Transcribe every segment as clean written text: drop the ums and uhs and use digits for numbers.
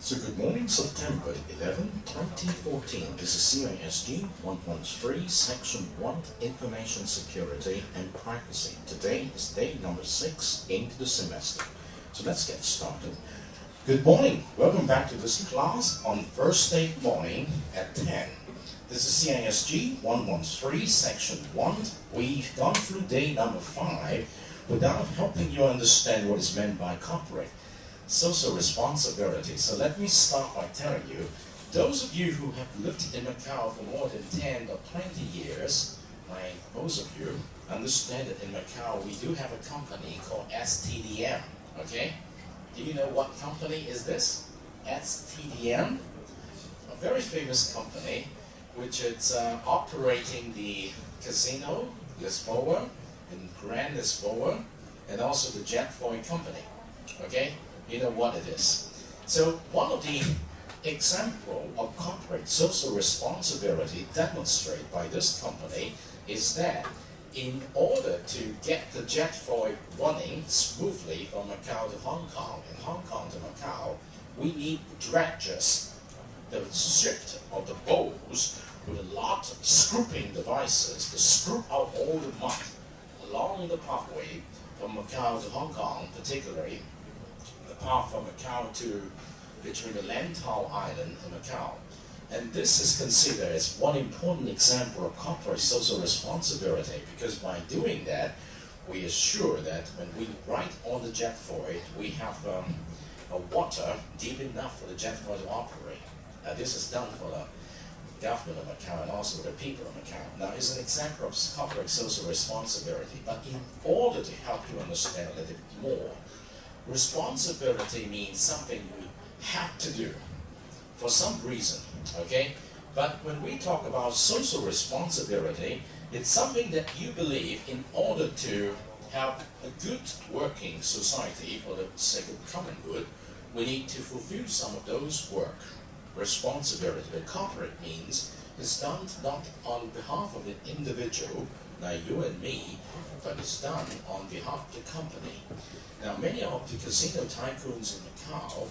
So good morning, September 11, 2014. This is CISG113, Section 1, Information Security and Privacy. Today is day number 6 into the semester. So let's get started. Good morning. Welcome back to this class on Thursday morning at 10. This is CISG113, Section 1. We've gone through day number 5 without helping you understand what is meant by corporate social responsibility. So let me start by telling you, those of you who have lived in Macau for more than 10 or 20 years, like most of you, understand that in Macau we do have a company called STDM, okay? Do you know what company is this? STDM? A very famous company, which is operating the casino, Lisboa, in Grand Lisboa, and also the Jet Foy company, okay? You know what it is. So one of the examples of corporate social responsibility demonstrated by this company is that in order to get the jet foil running smoothly from Macau to Hong Kong and Hong Kong to Macau, we need dredgers, the ship or the boats with a lot of scooping devices to scoop out all the mud along the pathway from Macau to Hong Kong, particularly path from Macau to between the Lantau Island and Macau. And this is considered as one important example of corporate social responsibility, because by doing that, we assure that when we ride on the jet foil, we have a water deep enough for the jet foil to operate. This is done for the government of Macau and also the people of Macau. Now, it's an example of corporate social responsibility, but in order to help you understand a little bit more, responsibility means something you have to do for some reason, okay? But when we talk about social responsibility, it's something that you believe in order to have a good working society for the sake of common good, we need to fulfill some of those work responsibility. The corporate means it's done not on behalf of an individual, like you and me, but it's done on behalf of the company. Now, many of the casino tycoons in Macau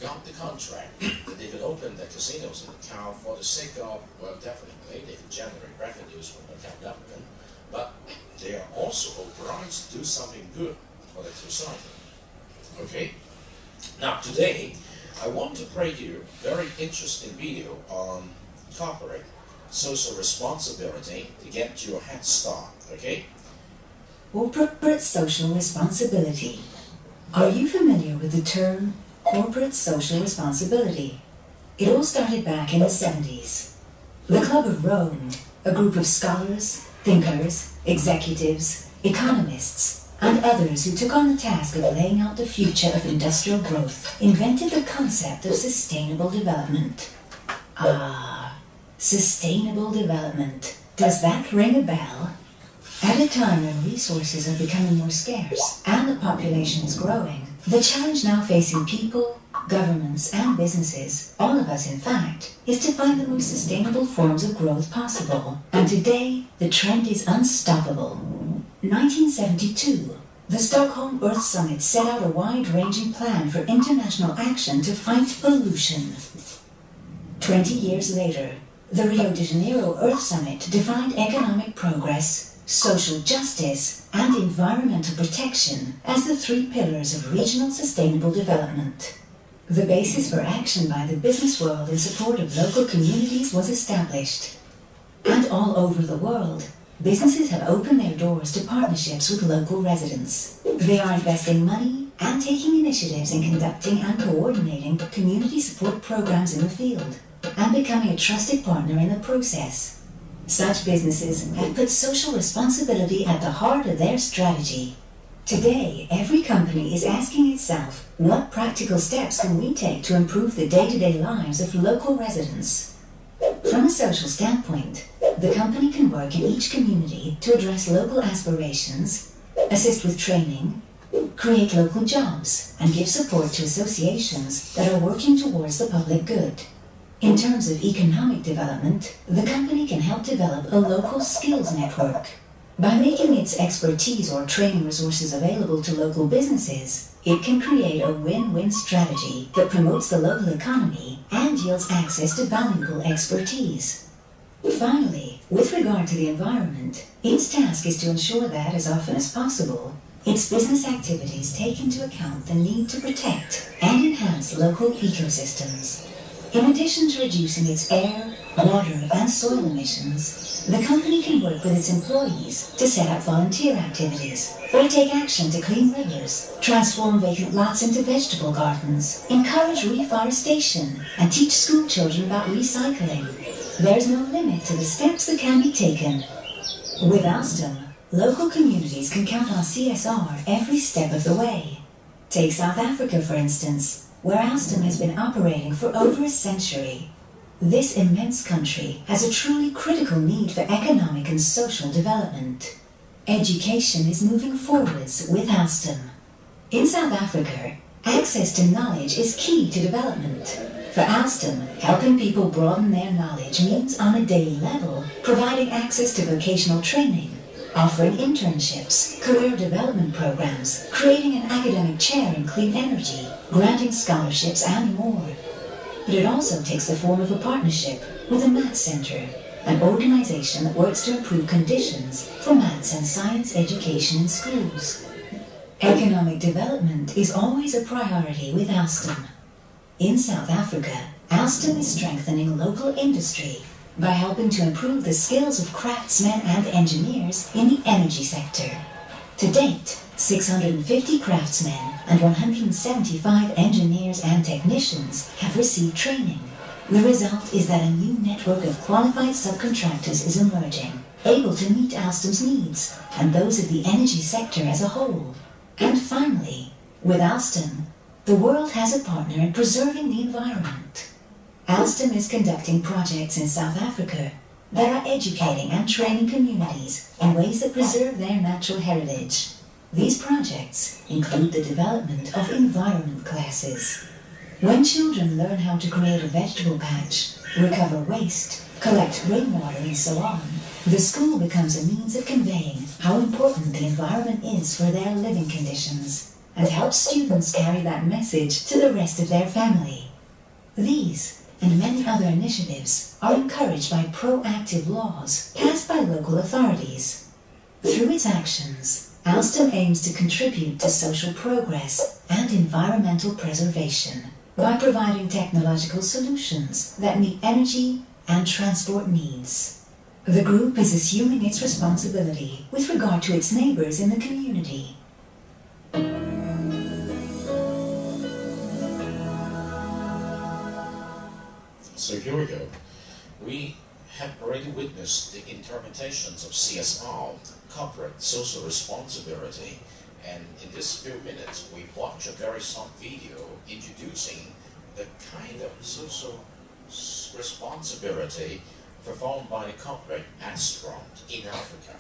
got the contract that they could open their casinos in Macau for the sake of, well, definitely, they can generate revenues from the Macau government, but they are also obliged to do something good for the society. Okay? Now, today, I want to play you a very interesting video on corporate social responsibility to get you a head start, okay? Corporate social responsibility. Are you familiar with the term corporate social responsibility? It all started back in the 70s. The Club of Rome, a group of scholars, thinkers, executives, economists, and others who took on the task of laying out the future of industrial growth, invented the concept of sustainable development. Sustainable development. Does that ring a bell? At a time when resources are becoming more scarce and the population is growing, the challenge now facing people, governments, and businesses, all of us in fact, is to find the most sustainable forms of growth possible. And today, the trend is unstoppable. 1972, the Stockholm Earth Summit set out a wide-ranging plan for international action to fight pollution. 20 years later, the Rio de Janeiro Earth Summit defined economic progress, social justice, and environmental protection as the 3 pillars of regional sustainable development. The basis for action by the business world in support of local communities was established. And all over the world, businesses have opened their doors to partnerships with local residents. They are investing money and taking initiatives in conducting and coordinating community support programs in the field, and becoming a trusted partner in the process. Such businesses have put social responsibility at the heart of their strategy. Today, every company is asking itself, what practical steps can we take to improve the day-to-day lives of local residents? From a social standpoint, the company can work in each community to address local aspirations, assist with training, create local jobs, and give support to associations that are working towards the public good. In terms of economic development, the company can help develop a local skills network. By making its expertise or training resources available to local businesses, It can create a win-win strategy that promotes the local economy and yields access to valuable expertise. Finally, with regard to the environment, its task is to ensure that, as often as possible, its business activities take into account the need to protect and enhance local ecosystems. In addition to reducing its air, water, and soil emissions, the company can work with its employees to set up volunteer activities, or take action to clean rivers, transform vacant lots into vegetable gardens, encourage reforestation, and teach school children about recycling. There's no limit to the steps that can be taken. With Alstom, local communities can count on CSR every step of the way. Take South Africa, for instance, where Alstom has been operating for over a century. This immense country has a truly critical need for economic and social development. Education is moving forwards with Alstom. In South Africa, access to knowledge is key to development. For Alstom, helping people broaden their knowledge means on a daily level providing access to vocational training, offering internships, career development programs, creating an academic chair in clean energy, granting scholarships, and more. But it also takes the form of a partnership with the Maths Center, an organization that works to improve conditions for maths and science education in schools. Economic development is always a priority with Alstom. In South Africa, Alstom is strengthening local industry by helping to improve the skills of craftsmen and engineers in the energy sector. To date, 650 craftsmen and 175 engineers and technicians have received training. The result is that a new network of qualified subcontractors is emerging, able to meet Alstom's needs and those of the energy sector as a whole. And finally, with Alstom, the world has a partner in preserving the environment. Alstom is conducting projects in South Africa that are educating and training communities in ways that preserve their natural heritage. These projects include the development of environment classes. When children learn how to create a vegetable patch, recover waste, collect rainwater, and so on, the school becomes a means of conveying how important the environment is for their living conditions, and helps students carry that message to the rest of their family. These and many other initiatives are encouraged by proactive laws passed by local authorities. Through its actions, Alstom aims to contribute to social progress and environmental preservation by providing technological solutions that meet energy and transport needs. The group is assuming its responsibility with regard to its neighbors in the community. So here we go. We have already witnessed the interpretations of CSR, corporate social responsibility, and in this few minutes we watch a very short video introducing the kind of social responsibility performed by the corporate restaurant in Africa.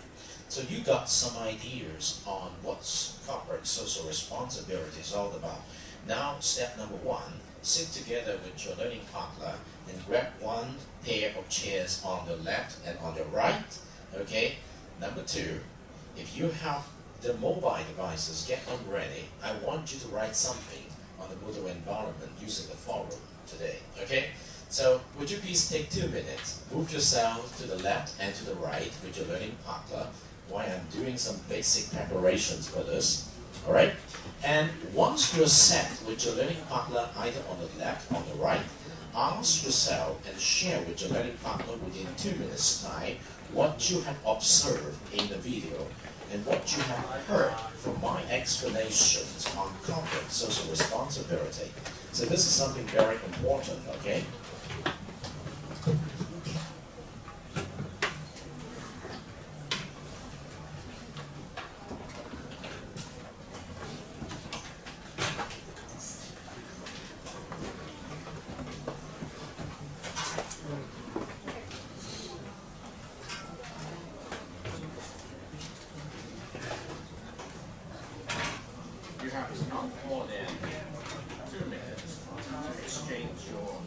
So you got some ideas on what corporate social responsibility is all about. Now, step number one, sit together with your learning partner and grab one pair of chairs on the left and on the right, okay? Number two, if you have the mobile devices, get them ready. I want you to write something on the Moodle environment using the forum today, okay? So, would you please take 2 minutes, move yourself to the left and to the right with your learning partner while I'm doing some basic preparations for this, alright? And once you're set with your learning partner either on the left or the right, ask yourself and share with your learning partner within 2 minutes time what you have observed in the video and what you have heard from my explanations on corporate social responsibility. So this is something very important, okay? You have not more than 2 minutes to exchange your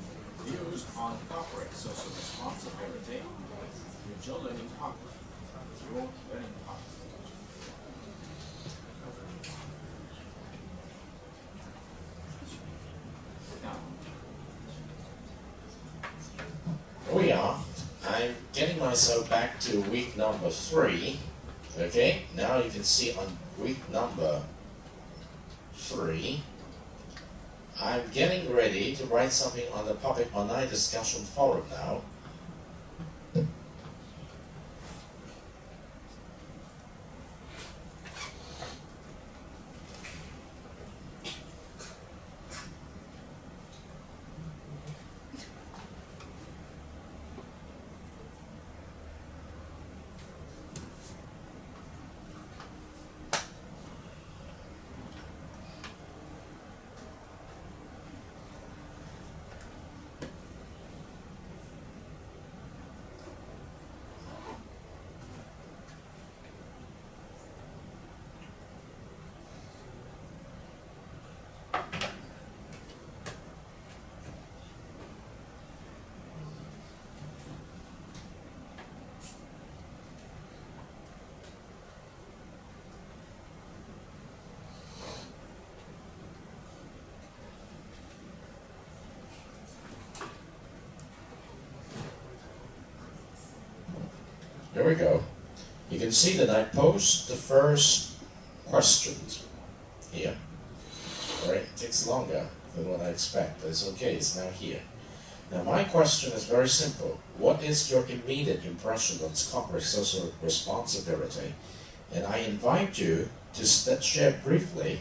views on corporate social responsibility with your learning partner. Your learning partner. I'm getting myself back to week number 3. Okay, now you can see on week number 3, I'm getting ready to write something on the public online discussion forum now. There we go. You can see that I posed the first questions here. Alright, it takes longer than what I expect, but it's okay, it's now here. Now my question is very simple. What is your immediate impression on corporate social responsibility? And I invite you to share briefly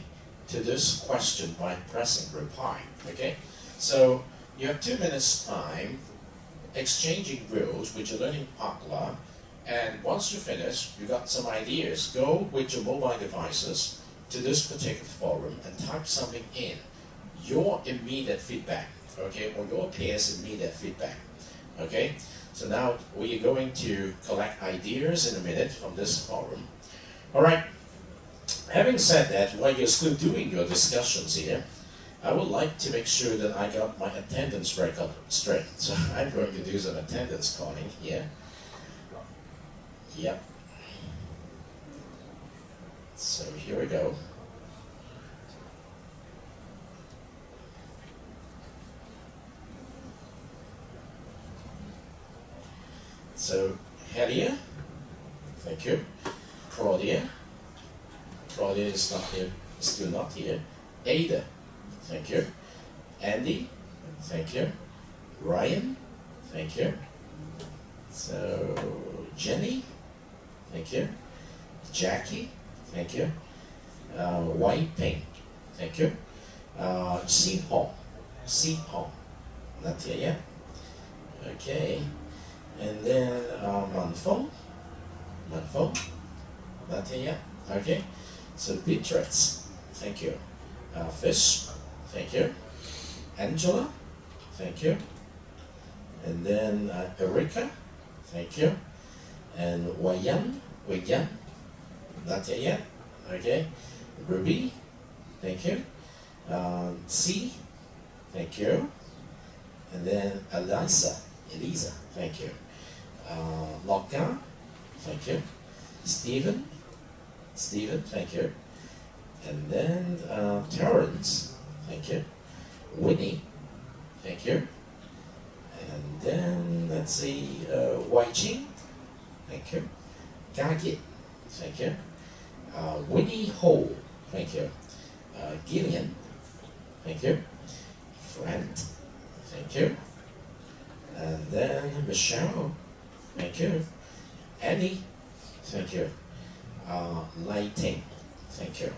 to this question by pressing reply. Okay? So you have 2 minutes time exchanging rules with your learning partner. And once you finish, you got some ideas, go with your mobile devices to this particular forum and type something in. Your immediate feedback, okay, or your peers' immediate feedback, okay? So now we are going to collect ideas in a minute from this forum. All right, having said that, while you're still doing your discussions here, I would like to make sure that I got my attendance record straight. So I'm going to do some attendance calling here. Yep. So here we go. So Helia, thank you. Claudia is not here, still not here. Ada, thank you. Andy, thank you. Ryan, thank you. So Jenny, thank you. Jackie, thank you. White Pink, thank you. Si Hong, not here yet. Okay. And then Manfong, not here yet. Okay. So Beatrice, thank you. Fish, thank you. Angela, thank you. And then Erika, thank you. And Wayan, not here yet. Okay. Ruby, thank you. C, thank you. And then Elisa, thank you. Loka, thank you. Stephen, thank you. And then Terrence, thank you. Winnie, thank you. And then let's see, Wai Ching, thank you. Gagi, thank you. Winnie Ho, thank you. Gillian, thank you. Friend, thank you. And then Michelle, thank you. Annie, thank you. Lighting, thank you.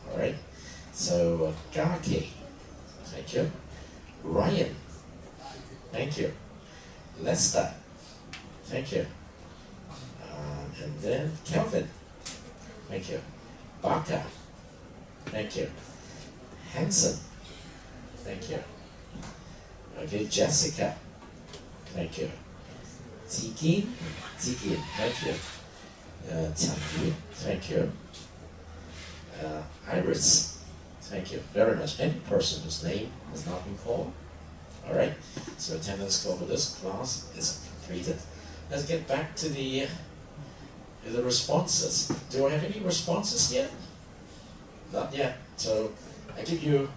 All right. So Gaki, thank you. Ryan, thank you. Lester, thank you. And then Kelvin, thank you. Baka, thank you. Hanson, thank you. Okay, Jessica, thank you. Zikin, thank you. Changi, thank you. Iris, thank you very much. Any person whose name has not been called. All right, so attendance call for this class is completed. Let's get back to the responses. Do I have any responses yet? Not yet. So I give you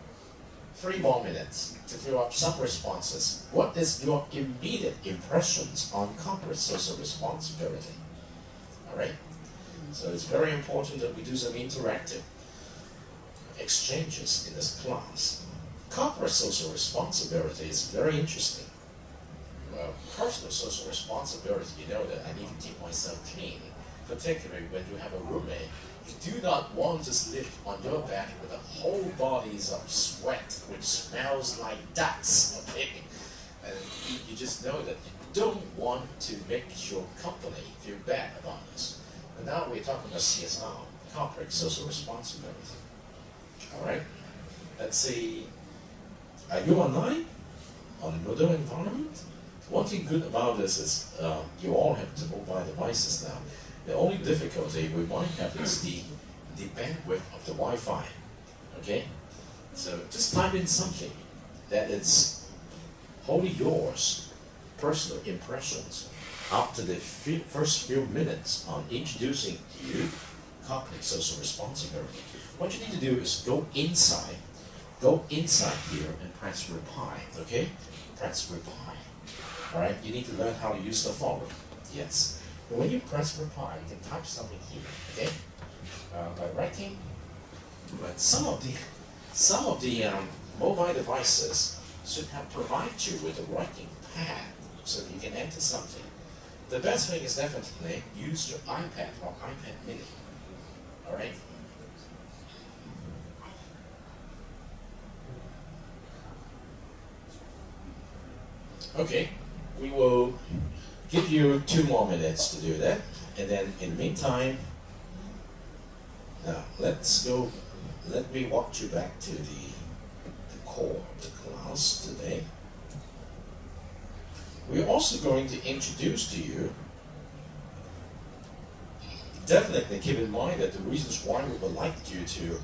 3 more minutes to fill up some responses. What is your immediate impressions on corporate social responsibility? All right? So it's very important that we do some interactive exchanges in this class. Corporate social responsibility is very interesting. Well, personal social responsibility, you know that I need to keep myself clean, particularly when you have a roommate. You do not want to sleep on your bed with a whole bodies of sweat, which smells like guts, okay? And you just know that you don't want to make your company feel bad about this. And now we're talking about CSR, corporate social responsibility. All right, let's see. Are you online on the Moodle environment? One thing good about this is you all have the mobile devices now. The only difficulty we might have is the bandwidth of the Wi-Fi. Okay, so just type in something that is wholly yours, personal impressions after the first few minutes on introducing you corporate social responsibility. What you need to do is go inside here and press reply, okay? Press reply. All right, you need to learn how to use the following. Yes. When you press reply, you can type something here, okay? By writing, but some of the mobile devices should have provided you with a writing pad so that you can enter something. The best thing is definitely use your iPad or iPad mini, all right? Okay, we will give you 2 more minutes to do that, and then in the meantime, now let me walk you back to the core of the class today. We're also going to introduce to you, definitely keep in mind that the reasons why we would like you to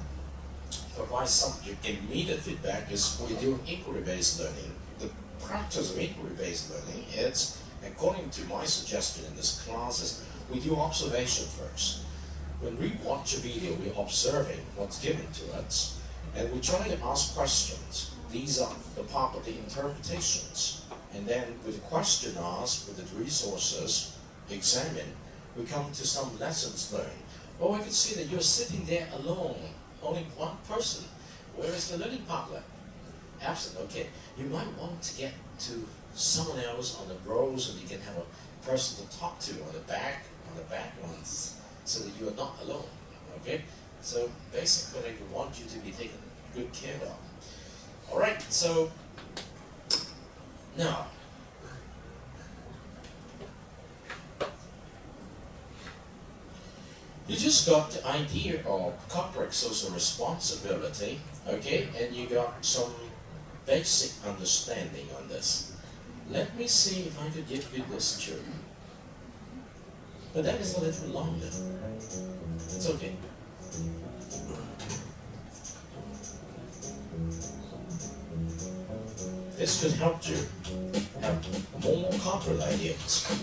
provide some immediate feedback is we're doing inquiry-based learning. The practice of inquiry-based learning is, according to my suggestion in this class, is we do observation first. When we watch a video, we're observing what's given to us, and we try to ask questions. These are the part of the interpretations. And then with the question asked, with the resources examined, we come to some lessons learned. Oh, I can see that you're sitting there alone, only one person. Where is the learning partner? Absent, okay. You might want to get to someone else on the rows, and you can have a person to talk to on the back ones, so that you are not alone, okay? So basically, we want you to be taken good care of. All right, so now, you just got the idea of corporate social responsibility, okay? And you got some basic understanding on this. Let me see if I could give you this too. But that is a little longer. It's okay. This could help you have more corporate ideas.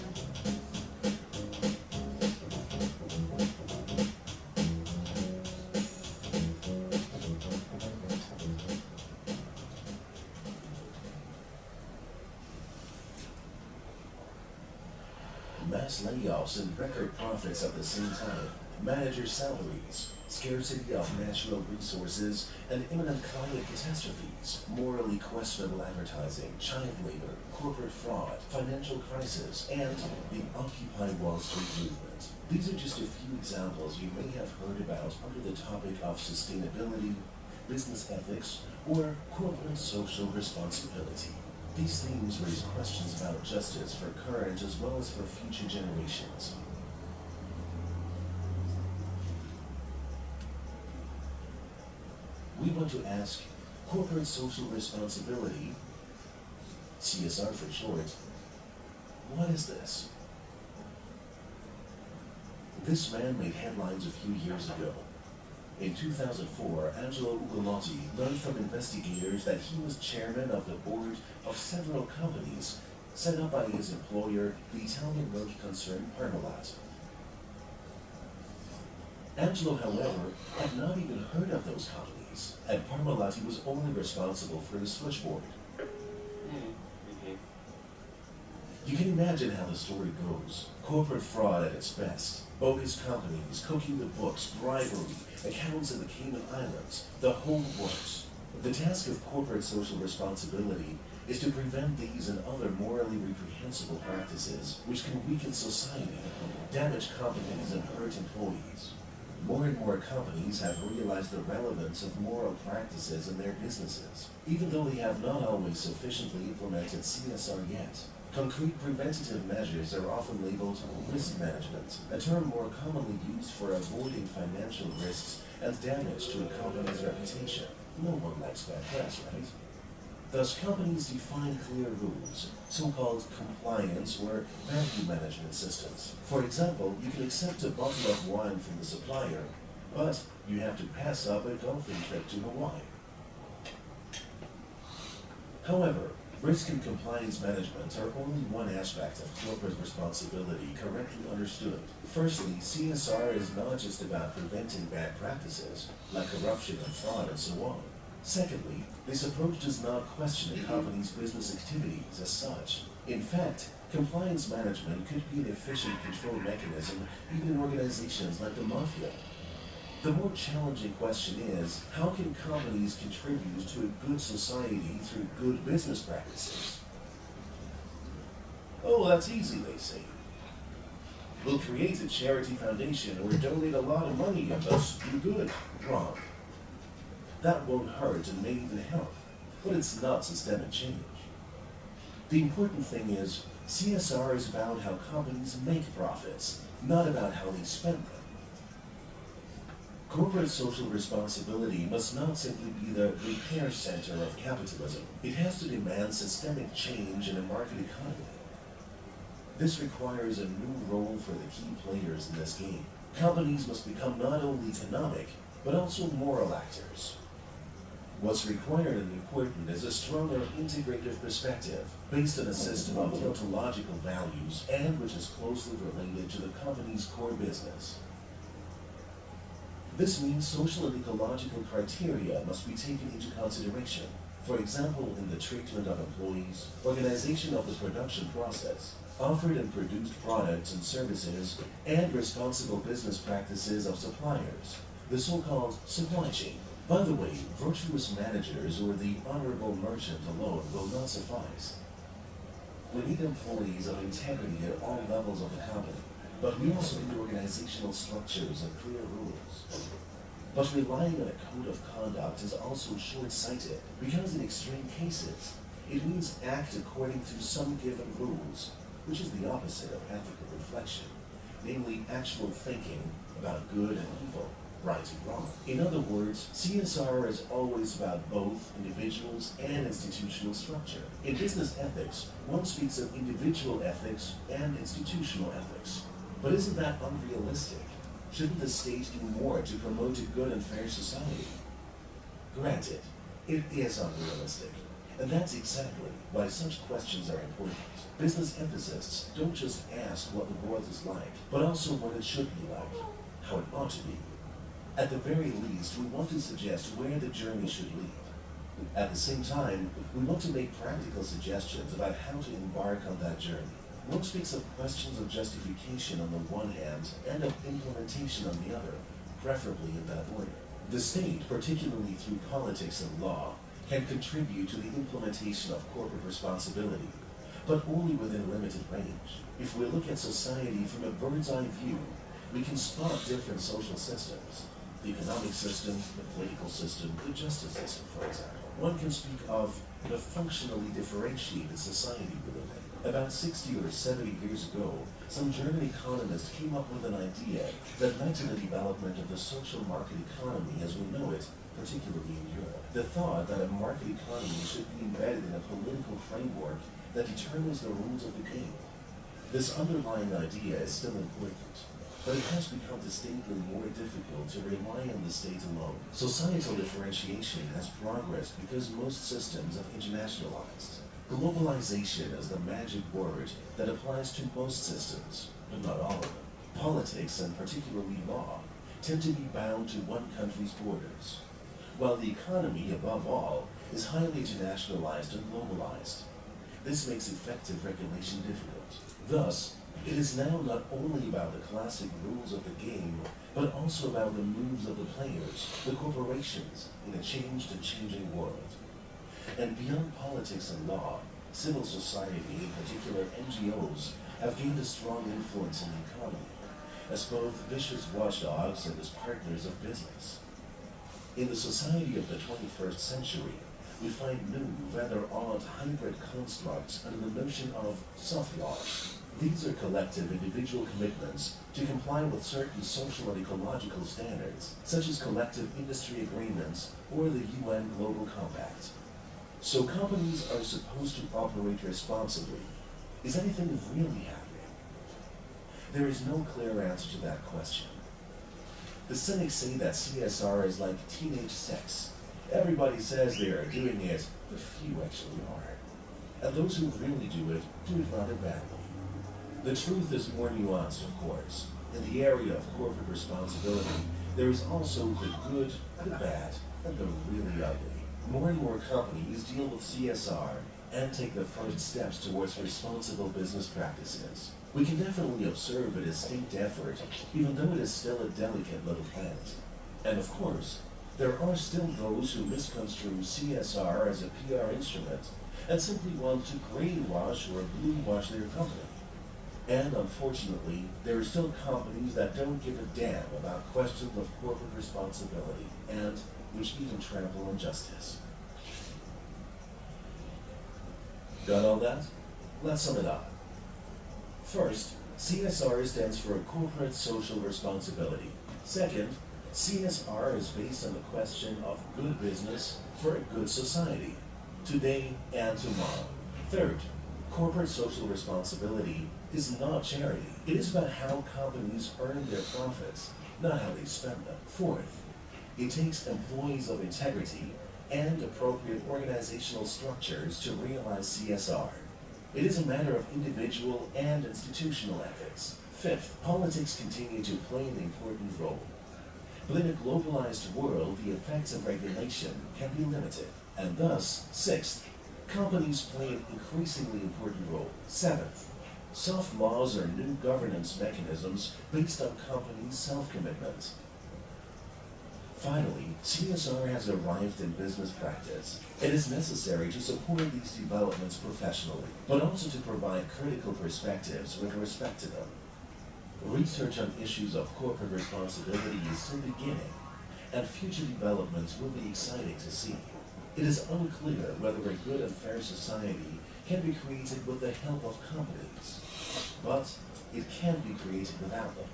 Mass layoffs and record profits at the same time, manager salaries, scarcity of natural resources, and imminent climate catastrophes, morally questionable advertising, child labor, corporate fraud, financial crisis, and the Occupy Wall Street movement. These are just a few examples you may have heard about under the topic of sustainability, business ethics, or corporate social responsibility. These themes raise questions about justice for current as well as for future generations. We want to ask, corporate social responsibility, CSR for short, what is this? This man made headlines a few years ago. In 2004, Angelo Ugolotti learned from investigators that he was chairman of the board of several companies set up by his employer, the Italian milk concern Parmalat. Angelo, however, had not even heard of those companies. employees, and Parmalat was only responsible for the switchboard. You can imagine how the story goes. Corporate fraud at its best. Bogus companies, cooking the books, bribery, accounts in the Cayman Islands, the whole works. The task of corporate social responsibility is to prevent these and other morally reprehensible practices which can weaken society, damage companies, and hurt employees. More and more companies have realized the relevance of moral practices in their businesses, even though they have not always sufficiently implemented CSR yet. Concrete preventative measures are often labeled risk management, a term more commonly used for avoiding financial risks and damage to a company's reputation. No one likes bad press, right? Thus, companies define clear rules, so-called compliance or value management systems. For example, you can accept a bottle of wine from the supplier, but you have to pass up a golfing trip to Hawaii. However, risk and compliance management are only one aspect of corporate responsibility correctly understood. Firstly, CSR is not just about preventing bad practices, like corruption and fraud and so on. Secondly, this approach does not question a company's business activities as such. In fact, compliance management could be an efficient control mechanism even in organizations like the mafia. The more challenging question is, how can companies contribute to a good society through good business practices? Oh, that's easy, they say. We'll create a charity foundation or donate a lot of money and thus do good. Wrong. That won't hurt and may even help, but it's not systemic change. The important thing is, CSR is about how companies make profits, not about how they spend them. Corporate social responsibility must not simply be the repair center of capitalism. It has to demand systemic change in a market economy. This requires a new role for the key players in this game. Companies must become not only economic, but also moral actors. What's required and important is a stronger integrative perspective based on a system of deontological values and which is closely related to the company's core business. This means social and ecological criteria must be taken into consideration. For example, in the treatment of employees, organization of the production process, offered and produced products and services, and responsible business practices of suppliers, the so-called supply chain. By the way, virtuous managers or the honorable merchant alone will not suffice. We need employees of integrity at all levels of the company, but we also need organizational structures and clear rules. But relying on a code of conduct is also short-sighted, because in extreme cases, it means act according to some given rules, which is the opposite of ethical reflection, namely actual thinking about good and evil, right and wrong. In other words, CSR is always about both individuals and institutional structure. In business ethics, one speaks of individual ethics and institutional ethics. But isn't that unrealistic? Shouldn't the state do more to promote a good and fair society? Granted, it is unrealistic. And that's exactly why such questions are important. Business ethicists don't just ask what the world is like, but also what it should be like, how it ought to be. At the very least, we want to suggest where the journey should lead. At the same time, we want to make practical suggestions about how to embark on that journey. One speaks of questions of justification on the one hand and of implementation on the other, preferably in that order. The state, particularly through politics and law, can contribute to the implementation of corporate responsibility, but only within a limited range. If we look at society from a bird's-eye view, we can spot different social systems. The economic system, the political system, the justice system, for example. One can speak of the functionally differentiated society we live in. About 60 or 70 years ago, some German economist came up with an idea that led to the development of the social market economy as we know it, particularly in Europe. The thought that a market economy should be embedded in a political framework that determines the rules of the game. This underlying idea is still important, but it has become distinctly more difficult to rely on the state alone. Societal differentiation has progressed because most systems have internationalized. Globalization is the magic word that applies to most systems, but not all of them. Politics, and particularly law, tend to be bound to one country's borders. while the economy, above all, is highly internationalized and globalized. This makes effective regulation difficult. Thus, it is now not only about the classic rules of the game, but also about the moves of the players, the corporations, in a changed and changing world. And beyond politics and law, civil society, in particular NGOs, have gained a strong influence in the economy, as both vicious watchdogs and as partners of business. In the society of the 21st century, we find new, rather odd hybrid constructs under the notion of soft laws. These are collective individual commitments to comply with certain social and ecological standards, such as collective industry agreements or the UN Global Compact. So companies are supposed to operate responsibly. Is anything really happening? There is no clear answer to that question. The cynics say that CSR is like teenage sex. Everybody says they are doing it, but few actually are. And those who really do it rather badly. The truth is more nuanced, of course. In the area of corporate responsibility, there is also the good, the bad, and the really ugly. More and more companies deal with CSR and take the first steps towards responsible business practices. We can definitely observe a distinct effort, even though it is still a delicate little plant. And of course, there are still those who misconstrue CSR as a PR instrument and simply want to greenwash or bluewash their company. And unfortunately, there are still companies that don't give a damn about questions of corporate responsibility and which even trample on justice. Got all that? Let's sum it up. First, CSR stands for Corporate Social Responsibility. Second, CSR is based on the question of good business for a good society, today and tomorrow. Third, corporate social responsibility is not charity. It is about how companies earn their profits, not how they spend them. Fourth, it takes employees of integrity and appropriate organizational structures to realize CSR. It is a matter of individual and institutional ethics. Fifth, politics continue to play an important role. But in a globalized world, the effects of regulation can be limited. And thus, sixth, companies play an increasingly important role. Seventh, soft laws are new governance mechanisms based on companies' self-commitment. Finally, CSR has arrived in business practice. It is necessary to support these developments professionally, but also to provide critical perspectives with respect to them. Research on issues of corporate responsibility is still beginning, and future developments will be exciting to see. It is unclear whether a good and fair society can be created with the help of companies, but it can be created without them.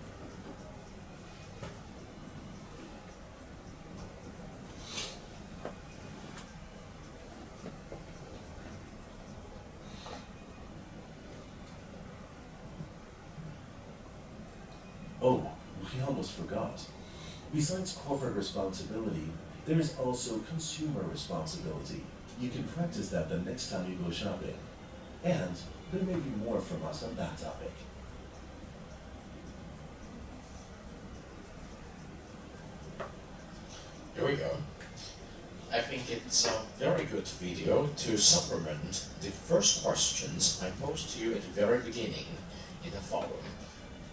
Oh, we almost forgot. Besides corporate responsibility, there is also consumer responsibility. You can practice that the next time you go shopping. And there may be more from us on that topic. Here we go. I think it's a very good video to supplement the first questions I posed to you at the very beginning in the forum.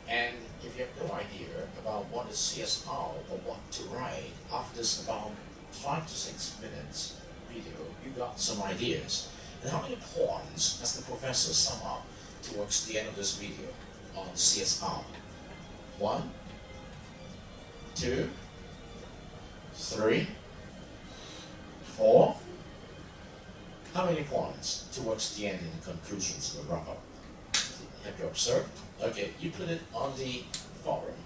And if you have no idea about what is CSR or what to write, after this about 5 to 6 minutes video, you got some ideas. And how many points has the professor sum up towards the end of this video on CSR? 1, 2, 3, 4. How many points towards the end in the conclusions of the wrap-up? Have you observed? Okay, you put it on the forum.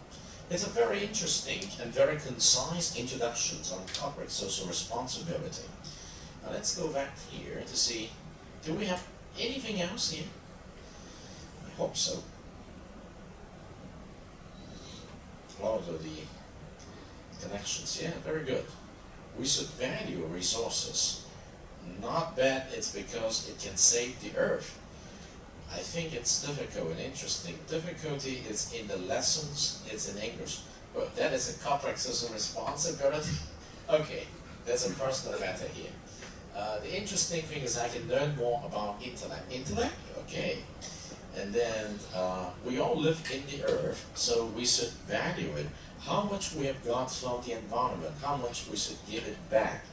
It's a very interesting and very concise introduction on corporate social responsibility. Now let's go back here to see, do we have anything else here? I hope so. Close of the connections, yeah, very good. We should value resources. Not bad, it's because it can save the earth. I think it's difficult and interesting. Difficulty is in the lessons, it's in English. But that is a corporate social responsibility. Okay, There's a personal matter here. The interesting thing is I can learn more about intellect. Intellect? Okay. And then we all live in the earth, so we should value it. How much we have got from the environment, how much we should give it back.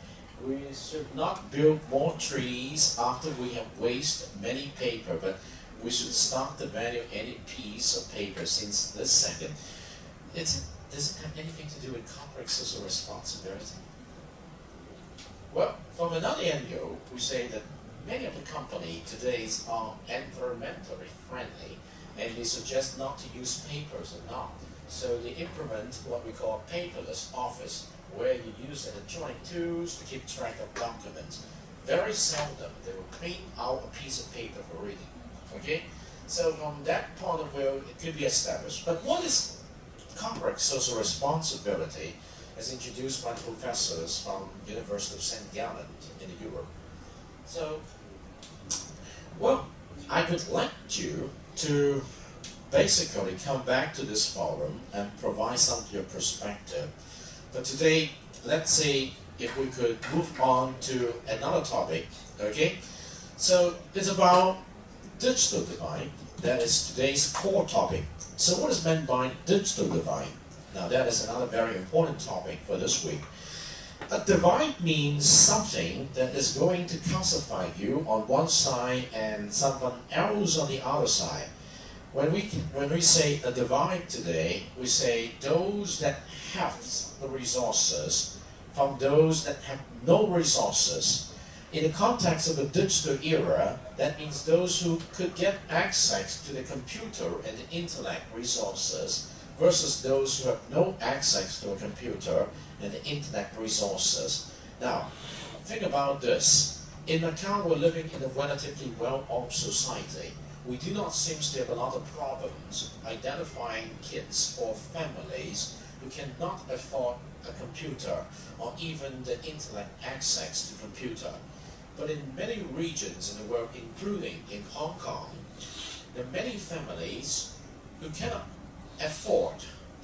We should not build more trees after we have wasted many paper, but we should start to value any piece of paper since this second. Does it have anything to do with corporate social responsibility? Well, from another angle, we say that many of the companies today are environmentally friendly, and they suggest not to use papers or not. So they implement what we call paperless office, where you use electronic tools to keep track of documents. Very seldom they will print out a piece of paper for reading. Okay? So from that point of view, it could be established. But what is corporate social responsibility as introduced by professors from University of St. Gallen in Europe? So, well, I would like you to basically come back to this forum and provide some of your perspective. But today, let's see if we could move on to another topic, okay? So it's about digital divide. That is today's core topic. So what is meant by digital divide? Now that is another very important topic for this week. A divide means something that is going to classify you on one side and someone else on the other side. When we say a divide today, we say those that have the resources from those that have no resources. In the context of the digital era, that means those who could get access to the computer and the intellect resources versus those who have no access to a computer and the internet resources. Now, think about this. In Macau, we're living in a relatively well-off society. We do not seem to have a lot of problems identifying kids or families who cannot afford a computer or even the internet access to computer. But in many regions in the world, including in Hong Kong, there are many families who cannot afford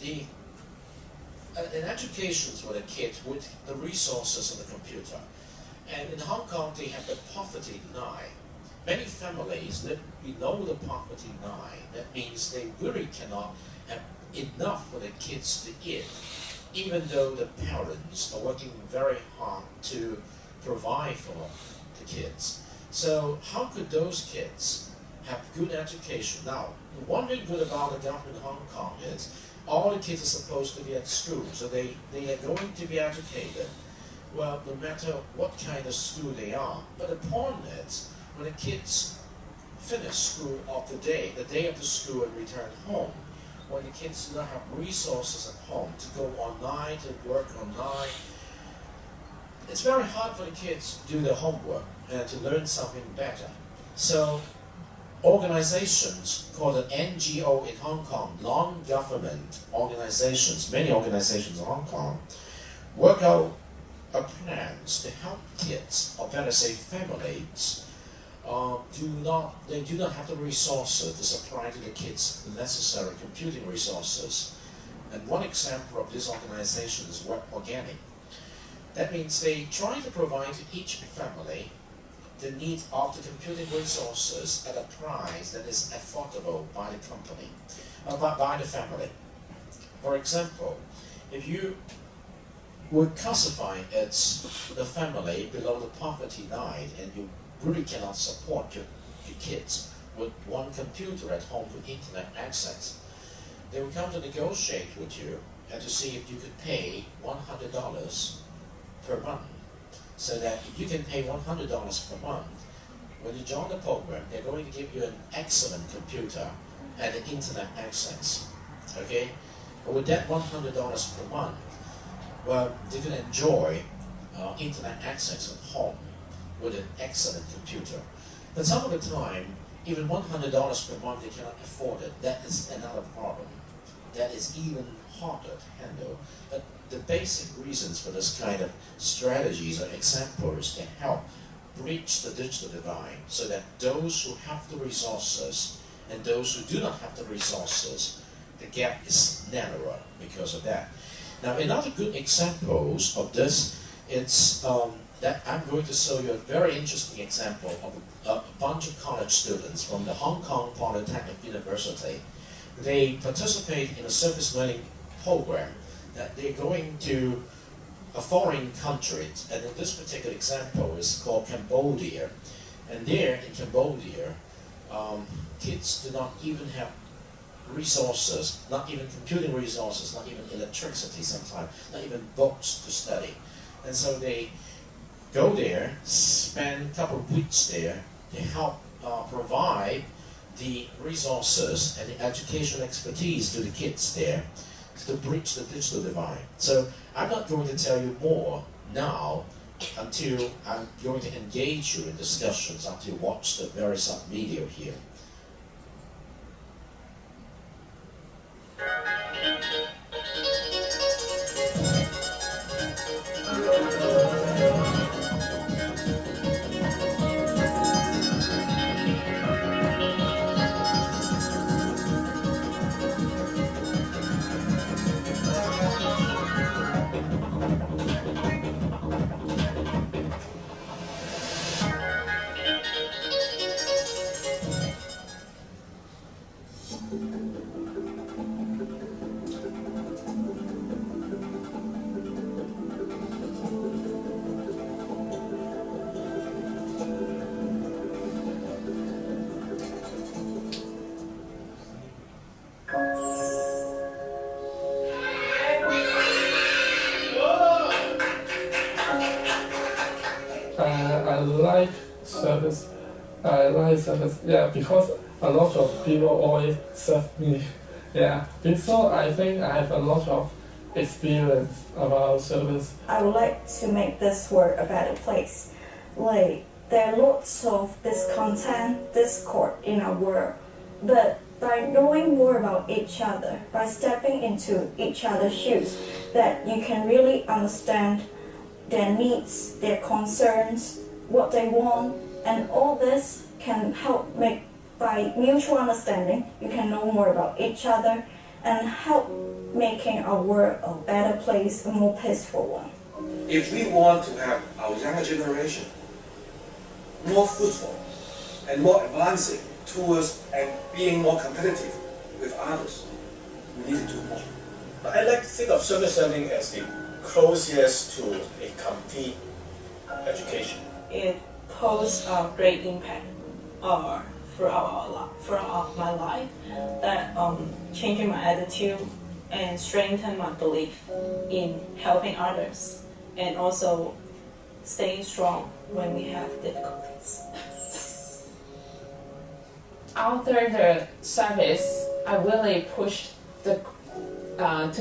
an education for the kid with the resources of the computer. And in Hong Kong, they have the poverty line. Many families live below the poverty line. That means they really cannot have enough for the kids to eat, even though the parents are working very hard to provide for the kids. So how could those kids have good education? Now, one thing good about the government of Hong Kong is all the kids are supposed to be at school, so they are going to be educated. Well, no matter what kind of school they are. But the point is, when the kids finish school of the day of the school and return home, when the kids do not have resources at home to go online, to work online, it's very hard for the kids to do their homework and to learn something better. So organizations called an NGO in Hong Kong, non-government organizations, many organizations in Hong Kong, work out plans to help kids, or better say families, they do not have the resources to supply to the kids the necessary computing resources. And one example of this organization is Web Organic. That means they try to provide to each family the need of the computing resources at a price that is affordable by the company, by the family. For example, if you would classify the family below the poverty line and you really cannot support your kids with one computer at home with internet access, they will come to negotiate with you and to see if you could pay $100 per month. So that if you can pay $100 per month, when you join the program, they're going to give you an excellent computer and an internet access. Okay? But with that $100 per month, well, they can enjoy internet access at home with an excellent computer. But some of the time, even $100 per month, they cannot afford it. That is another problem. That is even harder to handle. But the basic reasons for this kind of strategies or examples to help bridge the digital divide so that those who have the resources and those who do not have the resources, the gap is narrower because of that. Now, another good examples of this it's that I'm going to show you a very interesting example of a bunch of college students from the Hong Kong Polytechnic University. They participate in a service learning program that they're going to a foreign country, and in this particular example is called Cambodia. And there in Cambodia, kids do not even have resources, not even computing resources, not even electricity sometimes, not even books to study. And so they go there, spend a couple of weeks there to help provide the resources and the educational expertise to the kids there to bridge the digital divide. So I'm not going to tell you more now until I'm going to engage you in discussions after you watch the very short video here. I like service, yeah, because a lot of people always serve me, yeah. So I think I have a lot of experience about service. I would like to make this world a better place. Like, there are lots of discontent, discord in our world, but by knowing more about each other, by stepping into each other's shoes, that you can really understand their needs, their concerns, what they want, and all this can help make, by mutual understanding, you can know more about each other and help making our world a better place, a more peaceful one. If we want to have our younger generation more fruitful and more advancing towards and being more competitive with others, we need to do more. I like to think of service learning as the closest to a complete education. It posed a great impact throughout my life, that changing my attitude and strengthen my belief in helping others, and also staying strong when we have difficulties. After the service, I really pushed to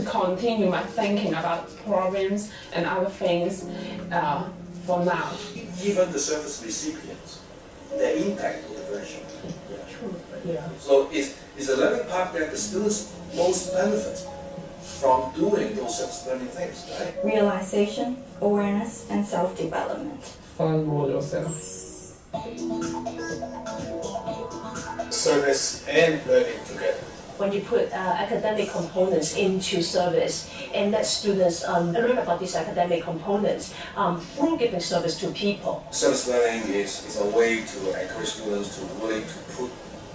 continue my thinking about problems and other things for now. Even the service recipients, their impact will be very short. True. Yeah. So it's the learning part that the students most benefit from doing those service learning things, right? Realization, awareness, and self-development. Find more yourself. Service and learning together. When you put academic components into service and let students learn about these academic components through giving service to people. Service learning is a way to encourage students to really to put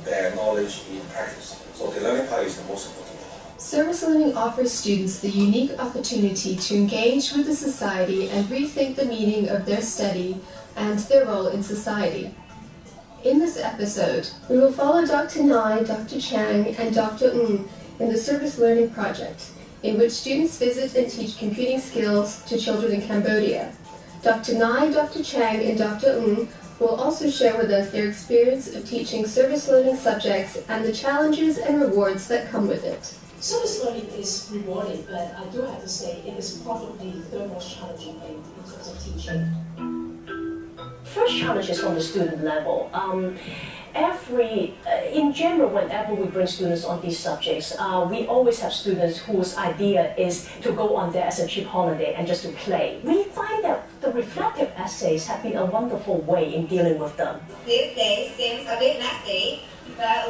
their knowledge in practice. So the learning part is the most important. Service learning offers students the unique opportunity to engage with the society and rethink the meaning of their study and their role in society. In this episode, we will follow Dr. Nai, Dr. Chang, and Dr. Ng in the Service Learning Project, in which students visit and teach computing skills to children in Cambodia. Dr. Nai, Dr. Chang, and Dr. Ng will also share with us their experience of teaching service learning subjects and the challenges and rewards that come with it. Service learning is rewarding, but I do have to say it is probably the most challenging thing in terms of teaching. First challenge is on the student level. In general, whenever we bring students on these subjects, we always have students whose idea is to go on there as a cheap holiday and just to play. We find that the reflective essays have been a wonderful way in dealing with them. These days seems a bit messy, but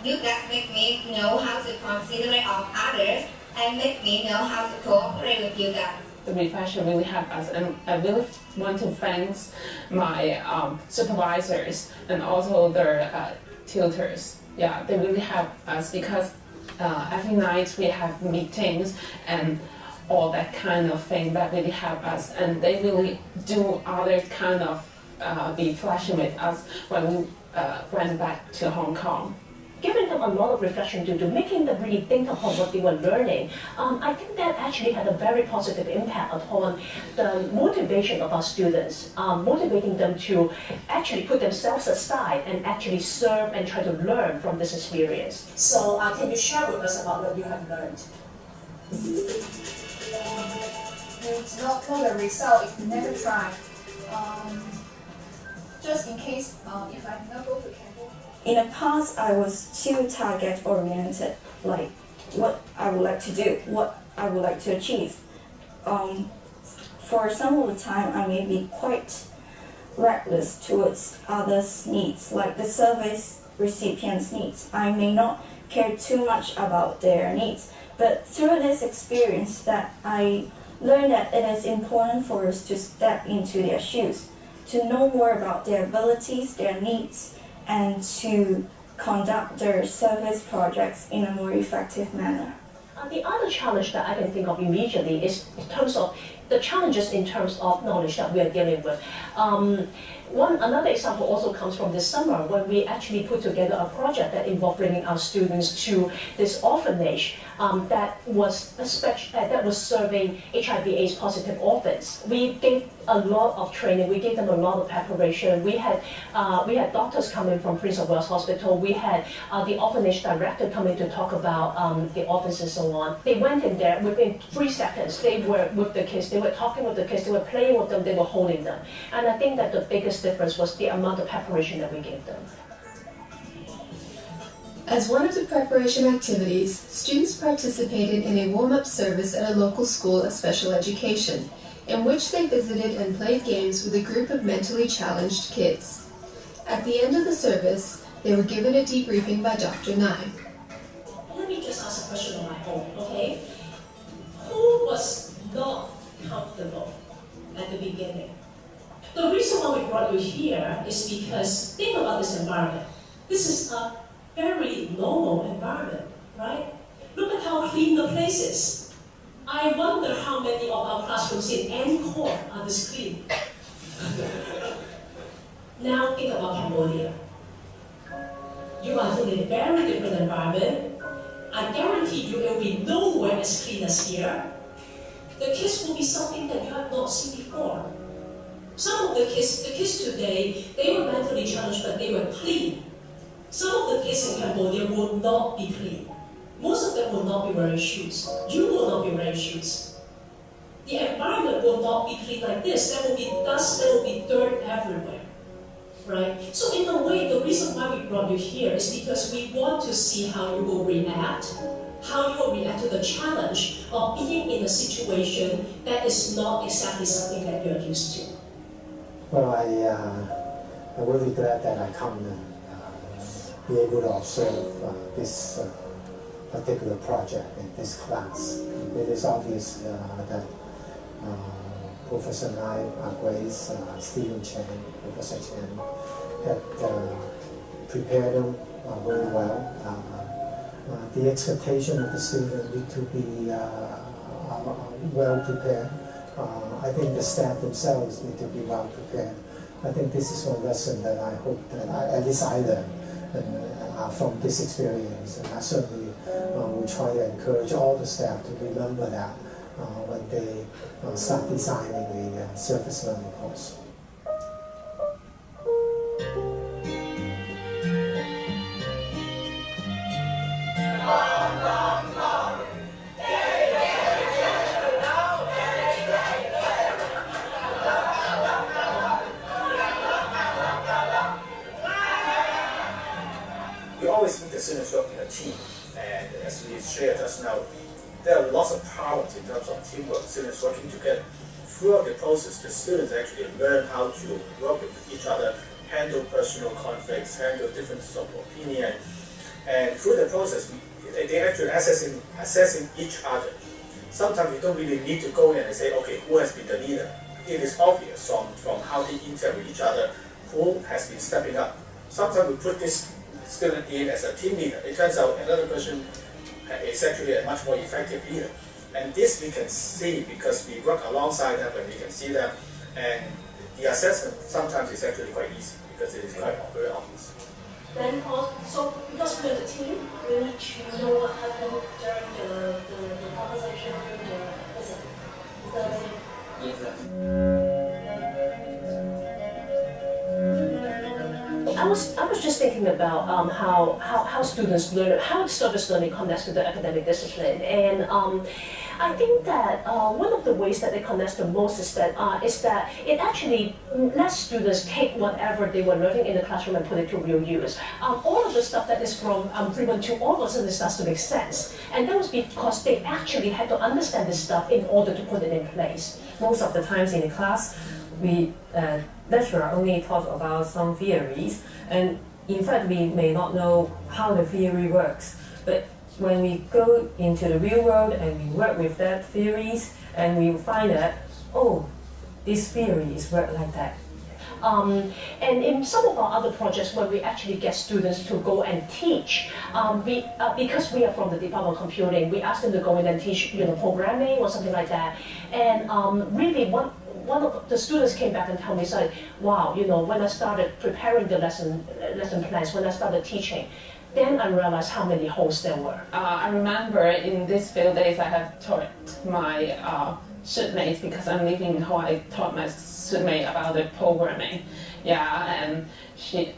you guys make me know how to consider of others and make me know how to cooperate with you guys. the reflection really helped us, and I really want to thank my supervisors and also their tutors. Yeah, they really helped us because every night we have meetings and all that kind of thing that really help us, and they really do other kind of reflection with us when we went back to Hong Kong. Giving them a lot of reflection to do, making them really think upon what they were learning, I think that actually had a very positive impact upon the motivation of our students, motivating them to actually put themselves aside and actually serve and try to learn from this experience. So can you share with us about what you have learned? You do not know the result if you never try. Just in case, if I did not go to Cambodia. In the past, I was too target-oriented, like what I would like to do, what I would like to achieve. For some of the time, I may be quite reckless towards others' needs, like the service recipients' needs. I may not care too much about their needs, but through this experience that I learned that it is important for us to step into their shoes, to know more about their abilities, their needs, and to conduct their service projects in a more effective manner. The other challenge that I can think of immediately is in terms of the challenges in terms of knowledge that we are dealing with. Another example also comes from this summer when we actually put together a project that involved bringing our students to this orphanage that was serving HIV/AIDS positive orphans. We gave a lot of training. We gave them a lot of preparation. We had doctors come in from Prince of Wales Hospital. We had the orphanage director come in to talk about the orphans and so on. They went in there within 3 seconds. They were with the kids. They were talking with the kids. They were playing with them. They were holding them. And I think that the biggest difference was the amount of preparation that we gave them. As one of the preparation activities, students participated in a warm-up service at a local school of special education, in which they visited and played games with a group of mentally challenged kids. At the end of the service, they were given a debriefing by Dr. Nai. Let me just ask a question on my own, okay? Who was not comfortable at the beginning? The reason why we brought you here is because think about this environment. This is a very normal environment, right? Look at how clean the place is. I wonder how many of our classrooms in Angkor are this clean. Now think about Cambodia. You are in a very different environment. I guarantee you it will be nowhere as clean as here. The kids will be something that you have not seen before. Some of the kids today, they were mentally challenged, but they were clean. Some of the kids in Cambodia will not be clean. Most of them will not be wearing shoes. You will not be wearing shoes. The environment will not be clean like this. There will be dust, there will be dirt everywhere. Right? So in a way, the reason why we brought you here is because we want to see how you will react, how you will react to the challenge of being in a situation that is not exactly something that you're used to. Well, I'm really glad that I come and be able to observe this particular project in this class. It is obvious that Professor Nai, Grace, Stephen Chen, Professor Chen had prepared them very well. The expectation of the student need to be well prepared. I think the staff themselves need to be well prepared. I think this is one lesson that I hope that at least I learned from this experience, and I certainly will try to encourage all the staff to remember that when they start designing a service learning course. We always need the students work in a team, and as we shared just now, there are lots of powers in terms of teamwork, students working together. Throughout the process, the students actually learn how to work with each other, handle personal conflicts, handle differences of opinion, and through the process, they actually assessing each other. sometimes you don't really need to go in and say, okay, who has been the leader? It is obvious from how they interact with each other who has been stepping up. Sometimes we put this student in as a team leader. It turns out another person is actually a much more effective leader. And this we can see because we work alongside them and we can see them. And the assessment sometimes is actually quite easy because it is quite very obvious. Then also, because we're the team, we need to know what happened during the conversation, during the visit. Is that okay? I was just thinking about how students learn, how service learning connects to the academic discipline, and I think that one of the ways that it connects the most is that it actually lets students take whatever they were learning in the classroom and put it to real use. All of the stuff that is from 312 all of a sudden starts to make sense, and that was because they actually had to understand this stuff in order to put it in place. Most of the times in the class, we lecturer only talk about some theories, and in fact we may not know how the theory works. But when we go into the real world and we work with that theories, and we find that, oh, these theories work like that. And in some of our other projects where we actually get students to go and teach, because we are from the Department of Computing, we ask them to go in and teach, programming or something like that. And really, one of the students came back and told me, said, wow, when I started preparing the lesson plans, when I started teaching, then I realized how many holes there were. I remember in these few days I have taught my students, because I'm living in Hawaii, I taught my student about the programming. Yeah, and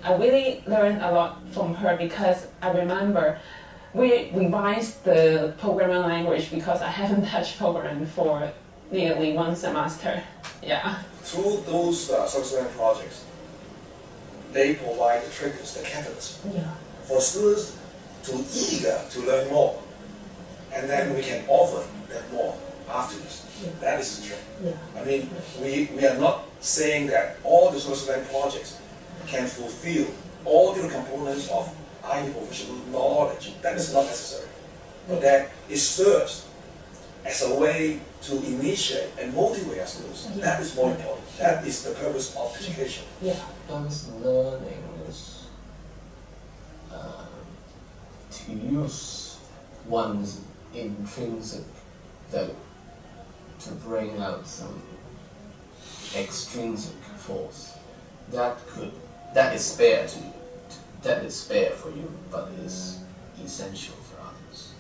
I really learned a lot from her, because I remember we revised the programming language because I haven't touched programming for nearly one semester. Yeah. Through those subsequent projects, they provide the triggers, the catalyst, for students to eager to learn more, and then we can offer them more afterwards. That is the trick. I mean, we are not saying that all the subsequent projects can fulfill all the components of IT professional knowledge. That is not necessary, but that it serves as a way to initiate and motivate our students. That is more important. That is the purpose of education. Service learning is to use one's intrinsic value to bring out some extrinsic force that is spare to you, that is spare for you, but is essential for others.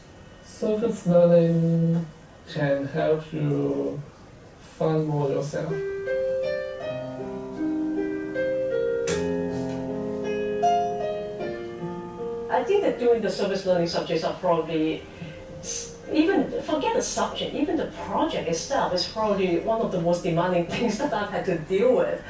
Service learning can help you find more yourself. I think that doing the service learning subjects are probably, even forget the subject, even the project itself is probably one of the most demanding things that I've had to deal with.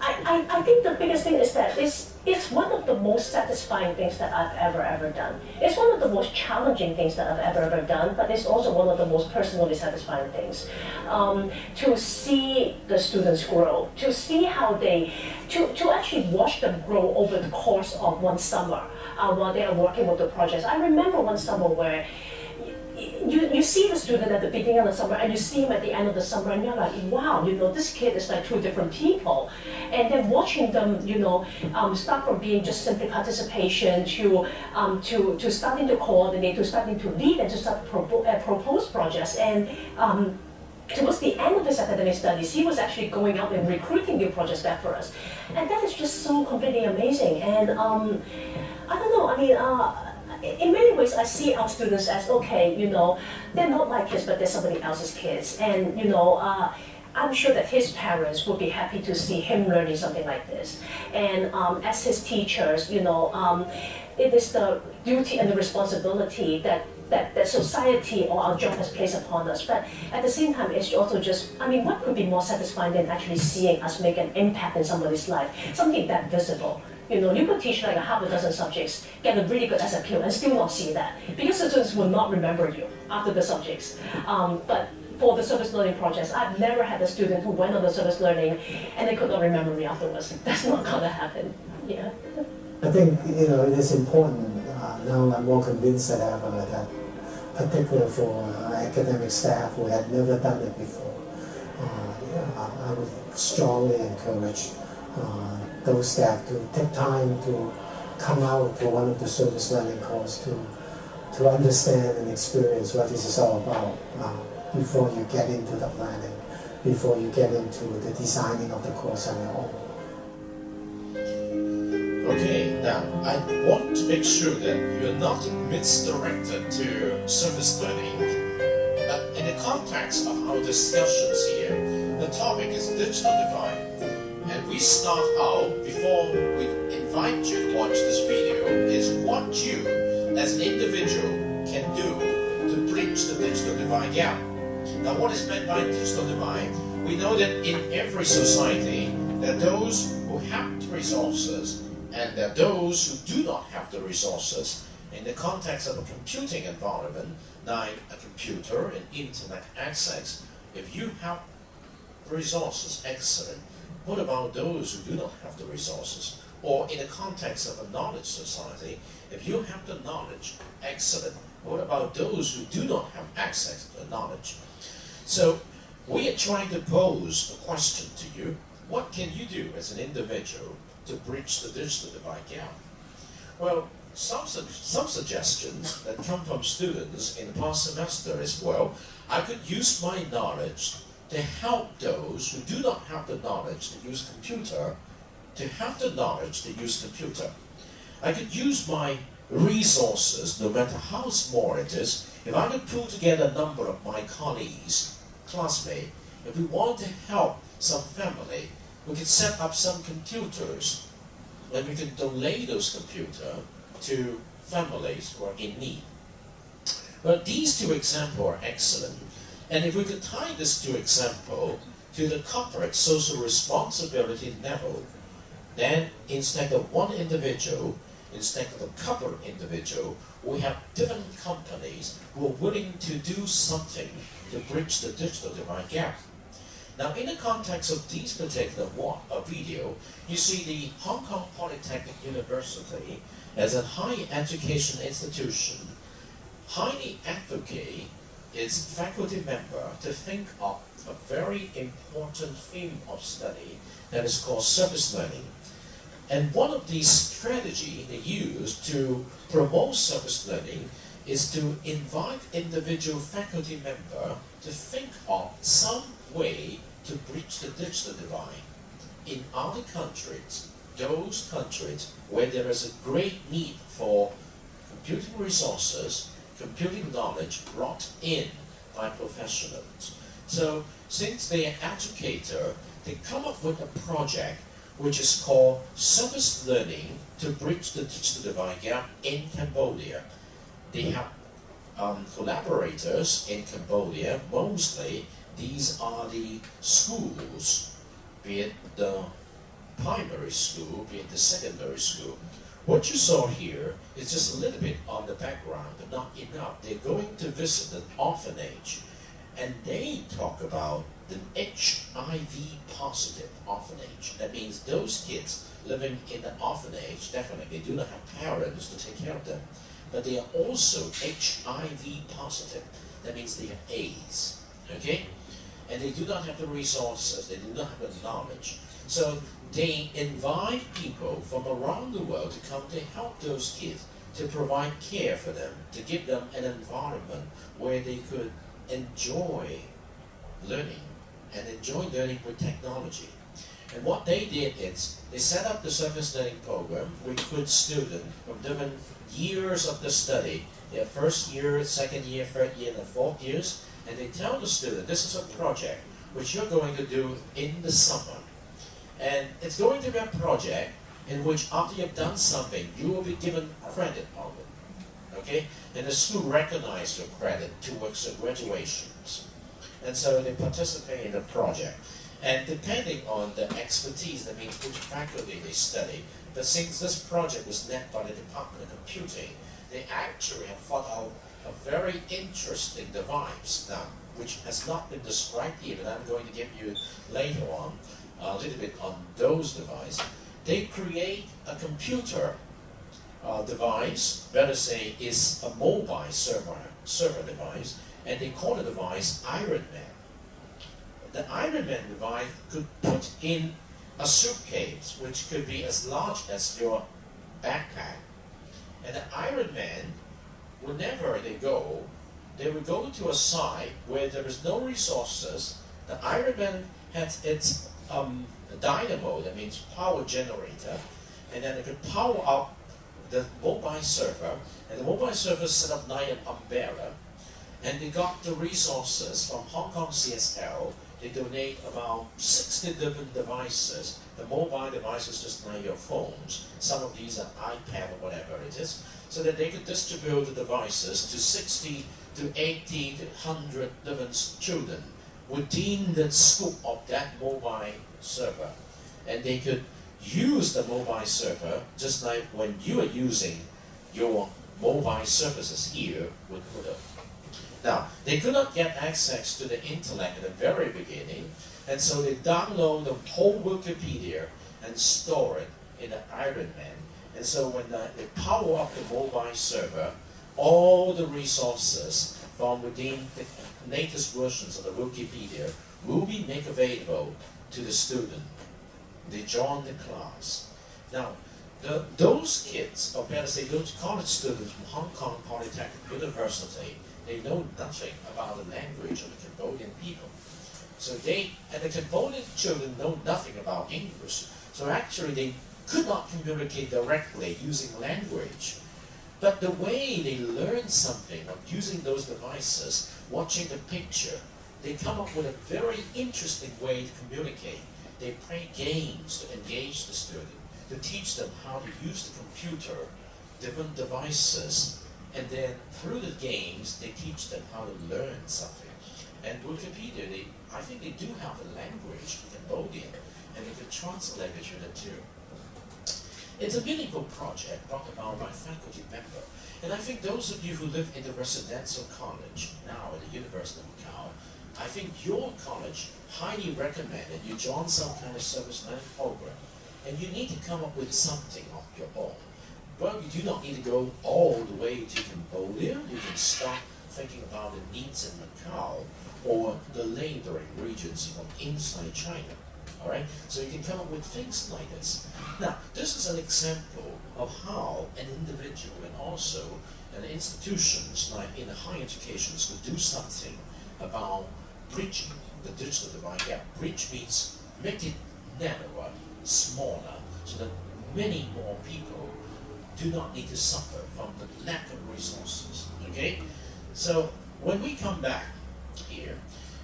I think the biggest thing is that it's one of the most satisfying things that I've ever done. It's one of the most challenging things that I've ever done, but it's also one of the most personally satisfying things. To see the students grow, to see how to actually watch them grow over the course of one summer while they are working with the projects. I remember one summer where you see the student at the beginning of the summer and you see him at the end of the summer, and you're like, wow, this kid is like two different people. And then watching them, start from being just simply participation to starting to coordinate, to starting to lead, and to start to propose projects. And towards the end of his academic studies, he was actually going out and recruiting new projects back for us. And that is just so completely amazing. And I don't know, I mean, in many ways, I see our students as, okay, they're not my kids, but they're somebody else's kids. And, I'm sure that his parents would be happy to see him learning something like this. And as his teachers, it is the duty and the responsibility that society or our job has placed upon us. But at the same time, it's also just, what could be more satisfying than actually seeing us make an impact in somebody's life, something that visible. You could teach like a half a dozen subjects, get a really good SFQ, and still not see that, because the students will not remember you after the subjects. But for the service learning projects, I've never had a student who went on the service learning and they could not remember me afterwards. That's not going to happen. Yeah. I think it is important. Now I'm more convinced that particularly for academic staff who had never done it before. I would strongly encourage those staff to take time to come out to one of the service learning courses to understand and experience what this is all about before you get into the planning, before you get into the designing of the course on your own. Okay, now I want to make sure that you're not misdirected to service learning. In the context of our discussions here, the topic is digital divide. And we start out, before we invite you to watch this video, is what you as an individual can do to bridge the digital divide gap. Now what is meant by digital divide? We know that in every society, there are those who have the resources and there are those who do not have the resources. In the context of a computing environment, like a computer and internet access, if you have resources, excellent. What about those who do not have the resources? Or in the context of a knowledge society, if you have the knowledge, excellent. What about those who do not have access to the knowledge? So we are trying to pose a question to you. What can you do as an individual to bridge the digital divide gap? Well, some suggestions that come from students in the past semester is, well, I could use my knowledge to help those who do not have the knowledge to use computer, to have the knowledge to use computer. I could use my resources, no matter how small it is. If I could pull together a number of my colleagues, classmates, if we want to help some family, we could set up some computers and we could donate those computers to families who are in need. Well, these two examples are excellent. And if we could tie these two examples to the corporate social responsibility level, then instead of one individual, instead of a couple of individuals, we have different companies who are willing to do something to bridge the digital divide gap. Now, in the context of this particular video, you see the Hong Kong Polytechnic University as a higher education institution highly advocate its faculty member to think of a very important field of study that is called service learning. And one of the strategies they use to promote service learning is to invite individual faculty member to think of some way to bridge the digital divide. In other countries, those countries where there is a great need for computing resources, computing knowledge brought in by professionals. So since they are educators, they come up with a project which is called Service Learning to Bridge the Digital Divide Gap in Cambodia. They have collaborators in Cambodia. Mostly these are the schools, be it the primary school, be it the secondary school. What you saw here is just a little bit on the background, but not enough. They're going to visit an orphanage, and they talk about the HIV positive orphanage. That means those kids living in the orphanage definitely do not have parents to take care of them, but they are also HIV positive. That means they have AIDS, okay? And they do not have the resources, they do not have the knowledge. So they invite people from around the world to come to help those kids, to provide care for them, to give them an environment where they could enjoy learning and enjoy learning with technology. And what they did is they set up the service learning program, recruit students from different years of the study, their first year, second year, third year, and fourth years, and they tell the student, this is a project which you're going to do in the summer. And it's going to be a project in which after you've done something, you will be given credit on it, okay? And the school recognizes your credit towards your graduations. And so they participate in the project. And depending on the expertise, that means which faculty they study, but since this project was led by the Department of Computing, they actually have thought out a very interesting device now, which has not been described here, but I'm going to give you later on a little bit on those devices. They create a computer device, better say, is a mobile server device, and they call the device Iron Man. The Iron Man device could put in a suitcase, which could be as large as your backpack. And the Iron Man, whenever they would go to a site where there is no resources. The Iron Man has its dynamo, that means power generator, and then it could power up the mobile server, and the mobile server set up like an umbrella, and they got the resources from Hong Kong CSL. They donate about 60 different devices. The mobile devices, just like your phones. Some of these are iPad or whatever it is, so that they could distribute the devices to 60 to 80 to 100 different children within the scope of that mobile server. And they could use the mobile server just like when you are using your mobile services here with Moodle. Now, they could not get access to the internet at the very beginning, and so they download the whole Wikipedia and store it in the Iron Man. And so when they power up the mobile server, all the resources from within the latest versions of the Wikipedia will be made available to the student. They join the class. Now, those kids, or better say those college students from Hong Kong Polytechnic University, they know nothing about the language of the Cambodian people. So and the Cambodian children know nothing about English. So actually they could not communicate directly using language. But the way they learn something of using those devices, watching the picture, they come up with a very interesting way to communicate. They play games to engage the student, to teach them how to use the computer, different devices, and then through the games, they teach them how to learn something. And Wikipedia, I think they do have a language, Cambodian, and they can translate it to the two. It's a meaningful project brought about by a faculty member. And I think those of you who live in the residential college now at the University of Macau, I think your college highly recommended you join some kind of service learning program. And you need to come up with something of your own. Well, you do not need to go all the way to Cambodia. You can start thinking about the needs in Macau or the neighboring regions from inside China. All right? So you can come up with things like this. Now, this is an example of how an individual and also institutions like in the higher educations could do something about bridging the digital divide gap. Bridge means make it narrower, smaller, so that many more people do not need to suffer from the lack of resources. Okay? So when we come back here,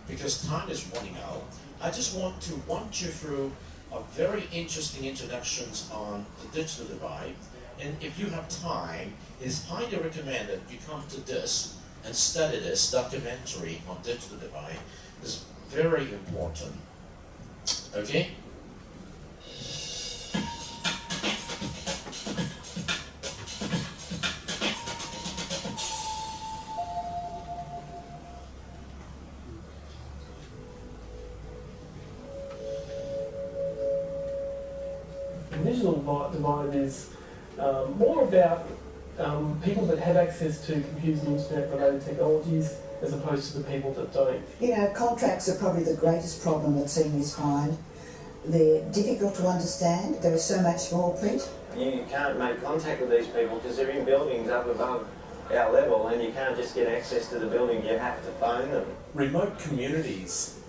because time is running out, I just want to walk you through a very interesting introductions on the digital divide. And if you have time, it is highly recommended you come to this and study this documentary on digital divide. It's very important. Okay? Digital divide is more about people that have access to computers and internet-related technologies as opposed to the people that don't. You know, contracts are probably the greatest problem that seniors find. They're difficult to understand. There is so much small print. You can't make contact with these people because they're in buildings up above our level, and you can't just get access to the building. You have to phone them. Remote communities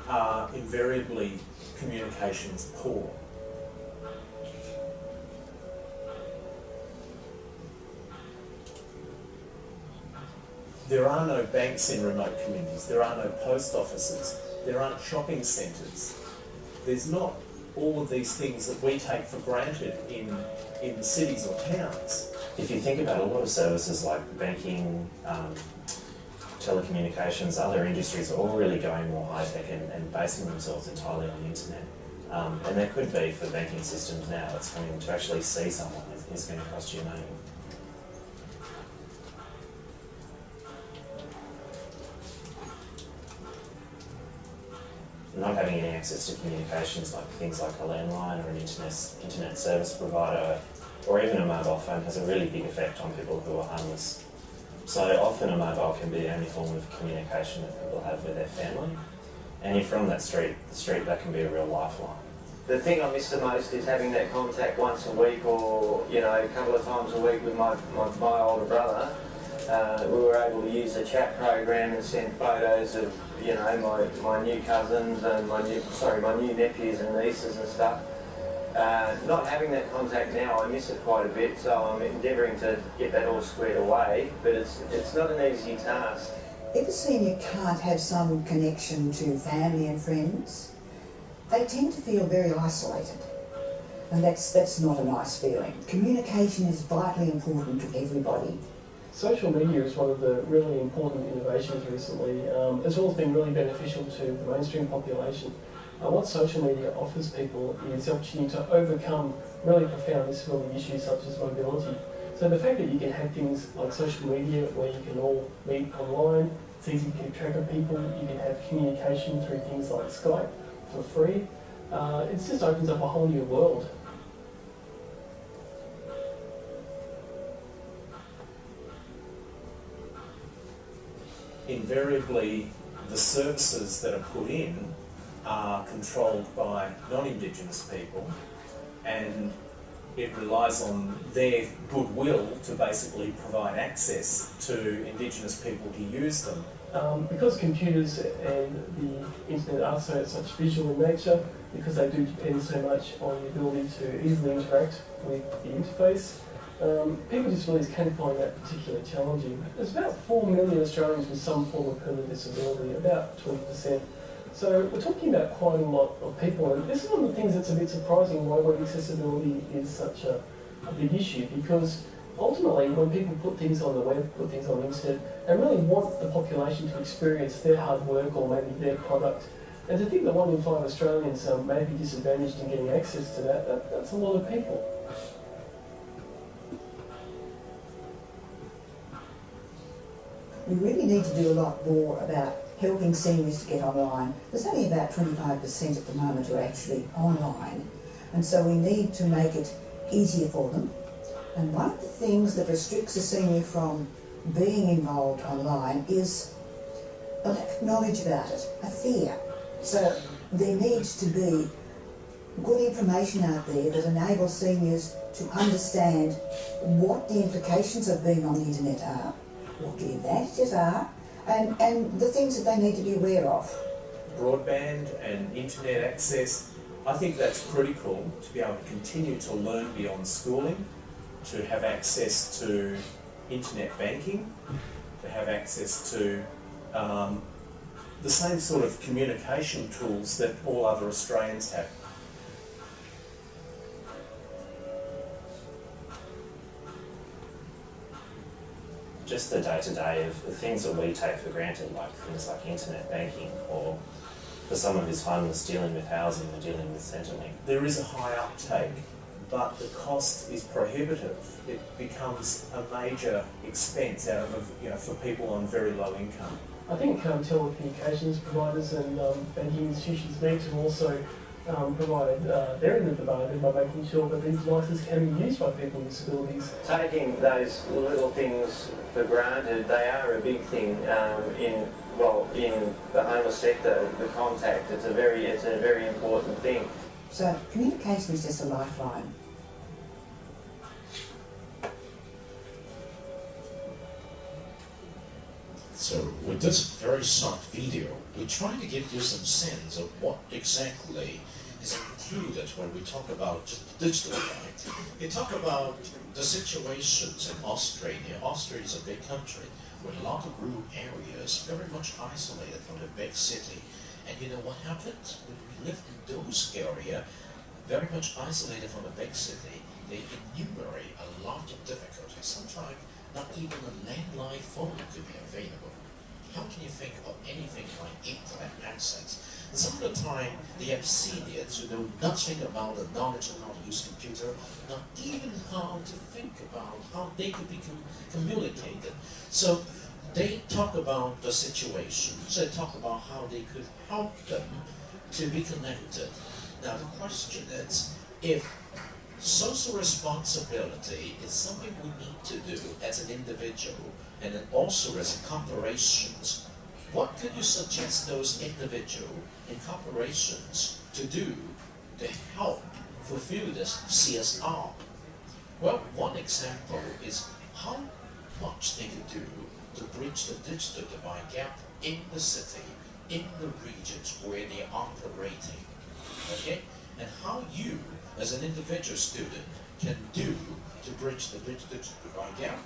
are invariably communications poor. There are no banks in remote communities, there are no post offices, there aren't shopping centres. There's not all of these things that we take for granted in cities or towns. If you think about a lot of services like banking, telecommunications, other industries are all really going more high-tech and basing themselves entirely on the internet. And that could be for banking systems now. It's going to actually see someone is going to cost you money. Not having any access to communications, like things like a landline or an internet service provider, or even a mobile phone has a really big effect on people who are homeless. So often a mobile can be the only form of communication that people have with their family. And if you're on that street, that can be a real lifeline. The thing I miss the most is having that contact once a week, or a couple of times a week with my older brother. We were able to use the chat program and send photos of my new cousins and my new nephews and nieces and stuff. Not having that contact now, I miss it quite a bit, so I'm endeavouring to get that all squared away, but it's not an easy task. If a senior can't have some connection to family and friends, they tend to feel very isolated. And that's not a nice feeling. Communication is vitally important to everybody. Social media is one of the really important innovations recently, as well as being really beneficial to the mainstream population. What social media offers people is the opportunity to overcome really profound disability issues such as mobility. So the fact that you can have things like social media where you can all meet online, it's easy to keep track of people, you can have communication through things like Skype for free, it just opens up a whole new world. Invariably, the services that are put in are controlled by non-Indigenous people, and it relies on their goodwill to basically provide access to Indigenous people to use them. Because computers and the internet are such visual in nature, because they do depend so much on the ability to easily interact with the interface, people with disabilities can find that particularly challenging. There's about 4 million Australians with some form of permanent disability, about 20%. So we're talking about quite a lot of people, and this is one of the things that's a bit surprising why web accessibility is such a big issue, because ultimately when people put things on the web, put things on the internet, they really want the population to experience their hard work or maybe their product. And to think that 1 in 5 Australians may be disadvantaged in getting access to that's a lot of people. We really need to do a lot more about helping seniors to get online. There's only about 25% at the moment who are actually online, and so we need to make it easier for them. And one of the things that restricts a senior from being involved online is a lack of knowledge about it, a fear. So there needs to be good information out there that enables seniors to understand what the implications of being on the internet are, what the advantages are, and the things that they need to be aware of. Broadband and internet access, I think that's critical to be able to continue to learn beyond schooling, to have access to internet banking, to have access to the same sort of communication tools that all other Australians have. Just the day-to-day of the things that we take for granted, like things like internet banking, or for someone who's homeless dealing with housing or dealing with Centrelink. There is a high uptake, but the cost is prohibitive. It becomes a major expense out of, for people on very low income. I think telecommunications providers and banking institutions need to also provide their end of the bargain by making sure that these devices can be used by people with disabilities. Taking those little things for granted, they are a big thing in the homeless sector. The contact, it's a very important thing. So communication is just a lifeline. So with this very short video, we're trying to give you some sense of what exactly is included when we talk about digital rights. We talk about the situations in Australia. Australia is a big country with a lot of rural areas, very much isolated from the big city. And you know what happens? When we live in those areas, very much isolated from the big city, they enumerate a lot of difficulties. Sometimes not even a landline phone could be available. How can you think of anything like internet access? And some of the time, they have seniors who know nothing about the knowledge of how to use computer, not even how to think about how they could be communicated. So they talk about the situations, they talk about how they could help them to be connected. Now the question is, if social responsibility is something we need to do as an individual and then also as corporations. What could you suggest those individuals and corporations to do to help fulfill this CSR? Well, one example is how much they could do to bridge the digital divide gap in the city, in the regions where they are operating. Okay? And how you, as an individual student, can do to bridge the digital divide gap.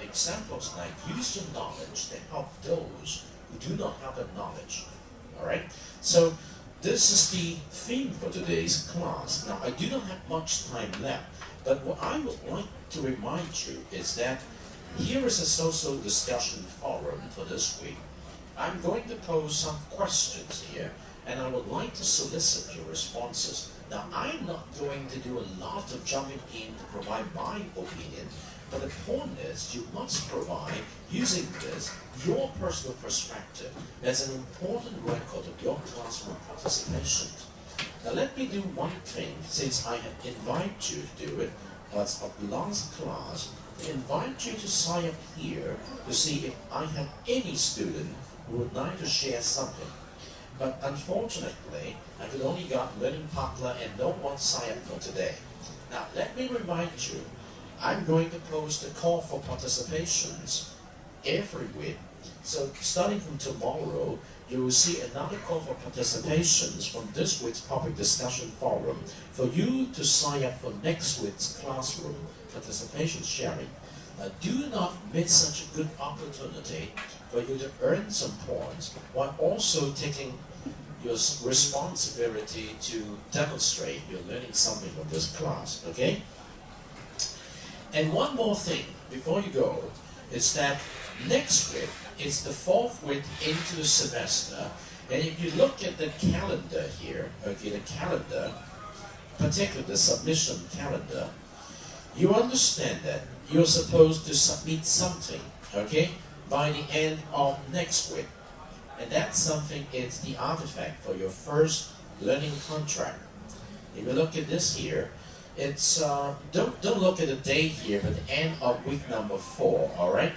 Examples like use your knowledge to help those who do not have the knowledge. Alright? So this is the theme for today's class. Now I do not have much time left, but what I would like to remind you is that here is a social discussion forum for this week. I'm going to pose some questions here, and I would like to solicit your responses. Now, I'm not going to do a lot of jumping in to provide my opinion, but the point is you must provide, using this, your personal perspective as an important record of your classroom participation. Now, let me do one thing, since I have invited you to do it, as of last class, I invite you to sign up here to see if I have any student who would like to share something. But unfortunately, I could only got Learning Partner and no one signed up for today. Now, let me remind you, I'm going to post a call for participations every week. So starting from tomorrow, you will see another call for participations from this week's public discussion forum for you to sign up for next week's classroom participation sharing. Do not miss such a good opportunity for you to earn some points while also taking your responsibility to demonstrate you're learning something from this class, okay? And one more thing before you go is that next week is the fourth week into the semester, and if you look at the calendar here, okay, the calendar, particularly the submission calendar, you understand that you're supposed to submit something, okay, by the end of next week. And that something is the artifact for your first learning contract. If you look at this here, it's, don't look at the date here, but the end of week number 4, alright?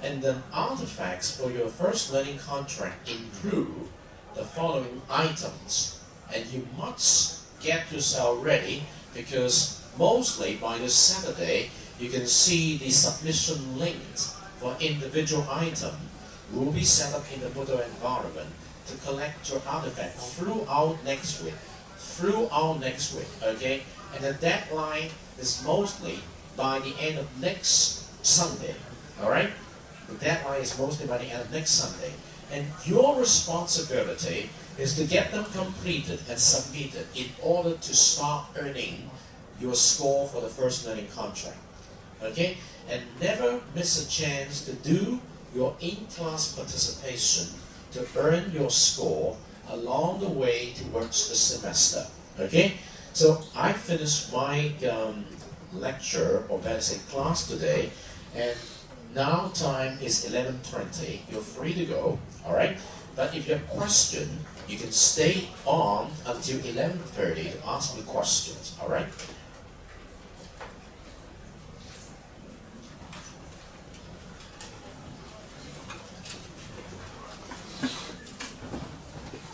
And the artifacts for your first learning contract include the following items. And you must get yourself ready, because mostly by this Saturday, you can see the submission links for individual item will be set up in the Moodle environment to collect your artifact throughout next week. Okay? And the deadline is mostly by the end of next Sunday. Alright? The deadline is mostly by the end of next Sunday. And your responsibility is to get them completed and submitted in order to start earning your score for the first learning contract. Okay? And never miss a chance to do your in-class participation to earn your score along the way towards the semester. Okay? So I finished my lecture, or better say class today, and now time is 11:20. You're free to go, alright? But if you have a question, you can stay on until 11:30 to ask me questions, alright?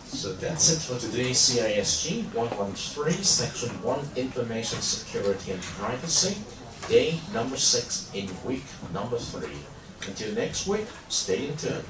So that's it for today's CISG 113, Section 1, Information Security and Privacy, day number 6 in week number 3. Until next week, stay tuned.